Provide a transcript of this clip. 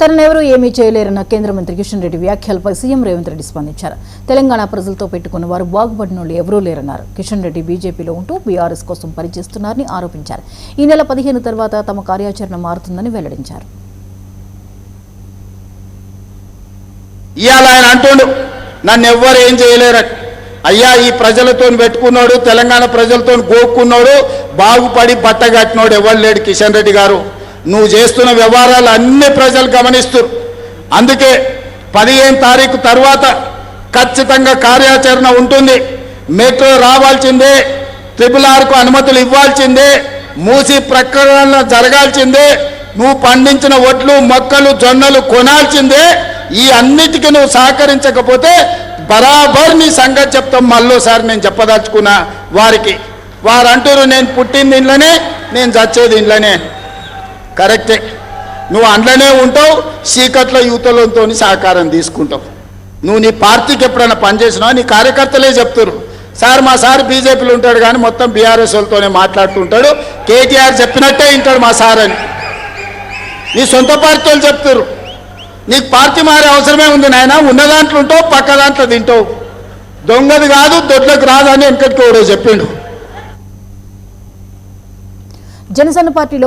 తనెవరూ ఏమీ చేయలేరన్న కేంద్ర మంత్రి కిషన్ రెడ్డి వ్యాఖ్యలపై సీఎం రేవంత్ రెడ్డి స్పందించారు. తెలంగాణ ప్రజలతో పెట్టుకున్న వారు బాగుపడినోళ్ళు ఎవరూ లేరన్నారు. కిషన్ రెడ్డి బీజేపీలో ఉంటూ బీఆర్ఎస్ కోసం పనిచేస్తున్నారని ఆరోపించారు. ఈ నెల 15 తర్వాత తమ కార్యాచరణ మారుతుందని వెల్లడించారు. ఇయాల ఆయన అంటుండు నన్ను ఎవ్వరు ఏం చేయలేరు. అయ్యా ఈ ప్రజలతో పెట్టుకున్నాడు, తెలంగాణ ప్రజలతో గోక్కున్నాడు, బాగుపడి బట్టగట్టినోడు ఎవరు లేడు కిషన్ రెడ్డి గారు. నువ్వు చేస్తున్న వ్యవహారాలు అన్ని ప్రజలు గమనిస్తారు. అందుకే 15 తారీఖు తర్వాత ఖచ్చితంగా కార్యాచరణ ఉంటుంది. మెట్రో రావాల్సిందే, RRRకు అనుమతులు ఇవ్వాల్సిందే, మూసి ప్రకటన జరగాల్సిందే, నువ్వు పండించిన ఒడ్లు మొక్కలు జొన్నలు కొనాల్సిందే. ఈ అన్నిటికీ నువ్వు సహకరించకపోతే బరాబర్ నీ సంగతి చెప్తాం. మళ్ళోసారి నేను చెప్పదలుచుకున్నా వారికి. వారు అంటారు నేను పుట్టింది ఇంట్లోనే, నేను చచ్చేది ఇంట్లోనే. కరెక్టే, నువ్వు అందులోనే ఉంటావు, చీకట్లో యువతలతో సహకారం తీసుకుంటావు. నువ్వు నీ పార్టీకి ఎప్పుడైనా పనిచేసినావు నీ కార్యకర్తలే చెప్తారు, సార్ మా సార్ బీజేపీలో ఉంటాడు కానీ మొత్తం బీఆర్ఎస్ వాళ్ళతోనే మాట్లాడుతుంటాడు, కేటీఆర్ చెప్పినట్టే వింటాడు మా సార్ అని నీ సొంత పార్టీ వాళ్ళు చెప్తారు. నీకు పార్టీ మారే అవసరమే ఉంది నాయన, ఉన్న దాంట్లో ఉంటావు, పక్క దాంట్లో తింటావు. దొంగది కాదు దొడ్లకు రాదని వెనకటికి ఎవడో చెప్పిండు. జనసేన పార్టీలో